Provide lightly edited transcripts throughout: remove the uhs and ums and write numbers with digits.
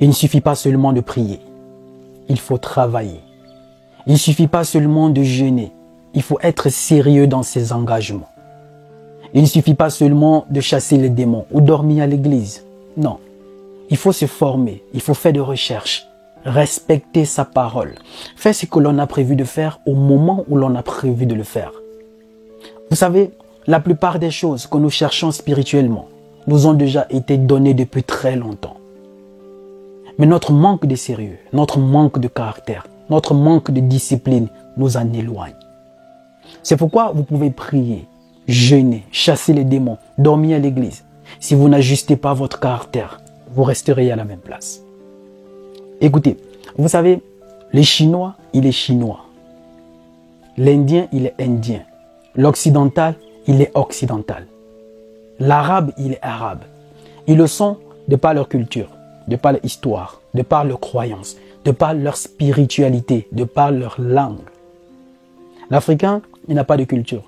Il ne suffit pas seulement de prier, il faut travailler. Il ne suffit pas seulement de jeûner, il faut être sérieux dans ses engagements. Il ne suffit pas seulement de chasser les démons ou dormir à l'église. Non, il faut se former, il faut faire des recherches, respecter sa parole, faire ce que l'on a prévu de faire au moment où l'on a prévu de le faire. Vous savez, la plupart des choses que nous cherchons spirituellement nous ont déjà été données depuis très longtemps. Mais notre manque de sérieux, notre manque de caractère, notre manque de discipline nous en éloigne. C'est pourquoi vous pouvez prier, jeûner, chasser les démons, dormir à l'église. Si vous n'ajustez pas votre caractère, vous resterez à la même place. Écoutez, vous savez, les Chinois, il est chinois. L'Indien, il est indien. L'Occidental, il est occidental. L'Arabe, il est arabe. Ils le sont de par leur culture, de par leur histoire, de par leurs croyances, de par leur spiritualité, de par leur langue. L'Africain, il n'a pas de culture,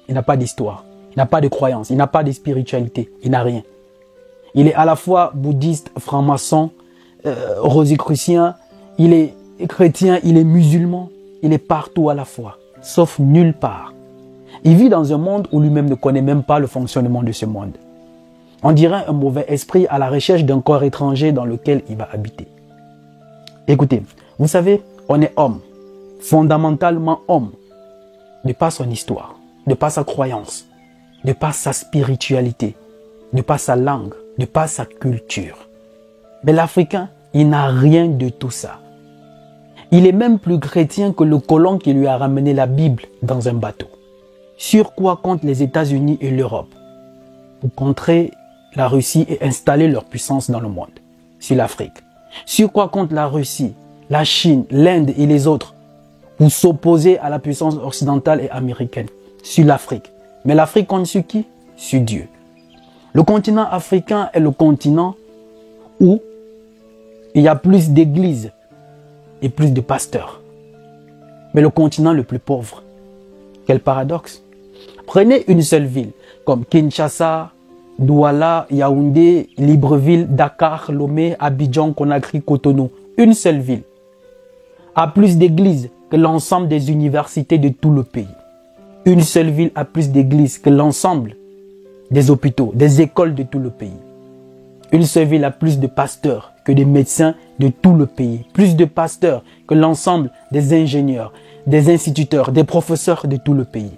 il n'a pas d'histoire, il n'a pas de croyance, il n'a pas de spiritualité, il n'a rien. Il est à la fois bouddhiste, franc-maçon, rosicrucien, il est chrétien, il est musulman, il est partout à la fois, sauf nulle part. Il vit dans un monde où lui-même ne connaît même pas le fonctionnement de ce monde. On dirait un mauvais esprit à la recherche d'un corps étranger dans lequel il va habiter. Écoutez, vous savez, on est homme, fondamentalement homme, de par son histoire, de par sa croyance, de par sa spiritualité, de par sa langue, de par sa culture. Mais l'Africain, il n'a rien de tout ça. Il est même plus chrétien que le colon qui lui a ramené la Bible dans un bateau. Sur quoi comptent les États-Unis et l'Europe pour contrer la Russie et installer leur puissance dans le monde? Sur l'Afrique. Sur quoi compte la Russie, la Chine, l'Inde et les autres pour s'opposer à la puissance occidentale et américaine? Sur l'Afrique. Mais l'Afrique compte sur qui? Sur Dieu. Le continent africain est le continent où il y a plus d'églises et plus de pasteurs. Mais le continent le plus pauvre. Quel paradoxe! Prenez une seule ville comme Kinshasa, Douala, Yaoundé, Libreville, Dakar, Lomé, Abidjan, Conakry, Cotonou. Une seule ville a plus d'églises que l'ensemble des universités de tout le pays. Une seule ville a plus d'églises que l'ensemble des hôpitaux, des écoles de tout le pays. Une seule ville a plus de pasteurs que des médecins de tout le pays. Plus de pasteurs que l'ensemble des ingénieurs, des instituteurs, des professeurs de tout le pays.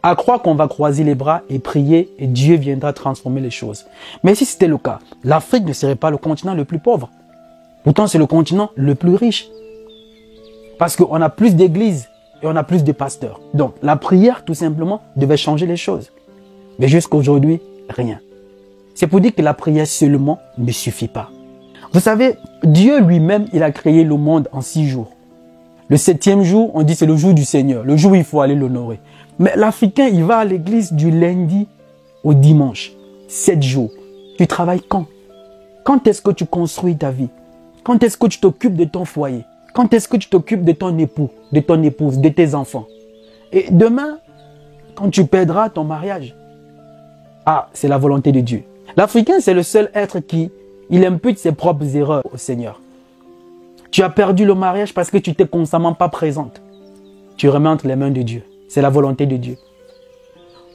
À croire qu'on va croiser les bras et prier et Dieu viendra transformer les choses. Mais si c'était le cas, l'Afrique ne serait pas le continent le plus pauvre. Pourtant, c'est le continent le plus riche. Parce qu'on a plus d'églises et on a plus de pasteurs. Donc, la prière, tout simplement, devait changer les choses. Mais jusqu'à aujourd'hui, rien. C'est pour dire que la prière seulement ne suffit pas. Vous savez, Dieu lui-même, il a créé le monde en 6 jours. Le 7e jour, on dit c'est le jour du Seigneur, le jour où il faut aller l'honorer. Mais l'Africain, il va à l'église du lundi au dimanche. 7 jours. Tu travailles quand? Quand est-ce que tu construis ta vie? Quand est-ce que tu t'occupes de ton foyer? Quand est-ce que tu t'occupes de ton époux, de ton épouse, de tes enfants? Et demain, quand tu perdras ton mariage, ah, c'est la volonté de Dieu. L'Africain, c'est le seul être qui, il impute ses propres erreurs au Seigneur. Tu as perdu le mariage parce que tu t'es constamment pas présente. Tu remets entre les mains de Dieu. C'est la volonté de Dieu.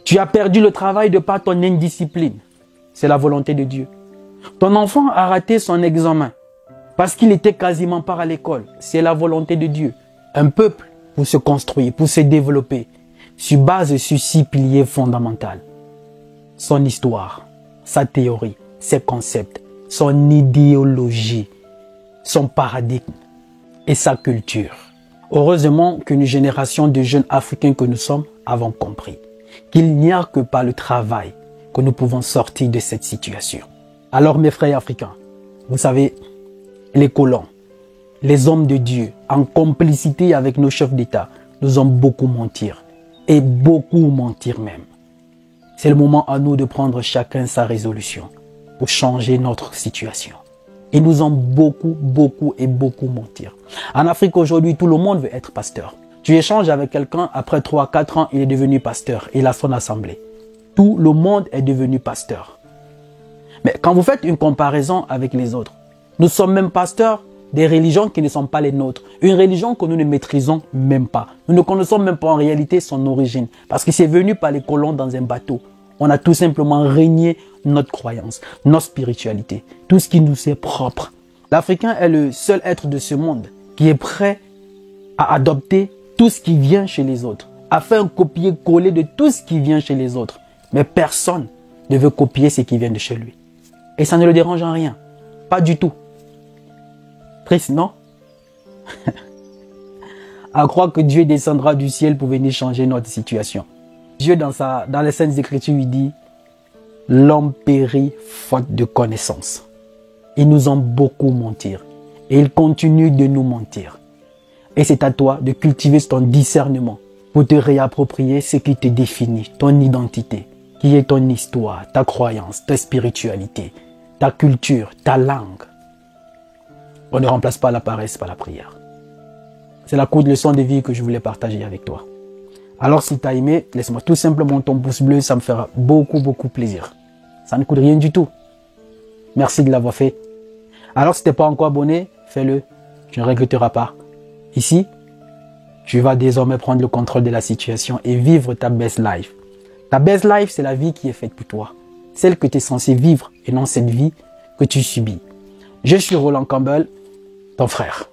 Tu as perdu le travail de par ton indiscipline. C'est la volonté de Dieu. Ton enfant a raté son examen parce qu'il était quasiment pas à l'école. C'est la volonté de Dieu. Un peuple pour se construire, pour se développer, sur base sur 6 piliers fondamentaux. Son histoire, sa théorie, ses concepts, son idéologie, son paradigme et sa culture. Heureusement qu'une génération de jeunes Africains que nous sommes avons compris qu'il n'y a que par le travail que nous pouvons sortir de cette situation. Alors mes frères africains, vous savez, les colons, les hommes de Dieu, en complicité avec nos chefs d'État, nous ont beaucoup menti. Et beaucoup mentir même. C'est le moment à nous de prendre chacun sa résolution pour changer notre situation. Ils nous ont beaucoup menti. En Afrique aujourd'hui, tout le monde veut être pasteur. Tu échanges avec quelqu'un, après 3-4 ans, il est devenu pasteur. Il a son assemblée. Tout le monde est devenu pasteur. Mais quand vous faites une comparaison avec les autres, Nous sommes même pasteurs des religions qui ne sont pas les nôtres. Une religion que nous ne maîtrisons même pas. Nous ne connaissons même pas en réalité son origine. Parce que c'est venu par les colons dans un bateau. On a tout simplement régné notre croyance, notre spiritualité, tout ce qui nous est propre. L'Africain est le seul être de ce monde qui est prêt à adopter tout ce qui vient chez les autres, à faire un copier-coller de tout ce qui vient chez les autres. Mais personne ne veut copier ce qui vient de chez lui. Et ça ne le dérange en rien. Pas du tout. Triste, non? À croire que Dieu descendra du ciel pour venir changer notre situation. Dieu, dans les Saintes Écritures, il dit « L'homme périt faute de connaissance ». Ils nous ont beaucoup mentir. Et ils continuent de nous mentir. Et c'est à toi de cultiver ton discernement pour te réapproprier ce qui te définit, ton identité, qui est ton histoire, ta croyance, ta spiritualité, ta culture, ta langue. On ne remplace pas la paresse par la prière. C'est la courte leçon de vie que je voulais partager avec toi. Alors si tu as aimé, laisse-moi tout simplement ton pouce bleu, ça me fera beaucoup plaisir. Ça ne coûte rien du tout. Merci de l'avoir fait. Alors si tu n'es pas encore abonné, fais-le, tu ne regretteras pas. Ici, tu vas désormais prendre le contrôle de la situation et vivre ta best life. Ta best life, c'est la vie qui est faite pour toi. Celle que tu es censé vivre et non cette vie que tu subis. Je suis Roland Campbell, ton frère.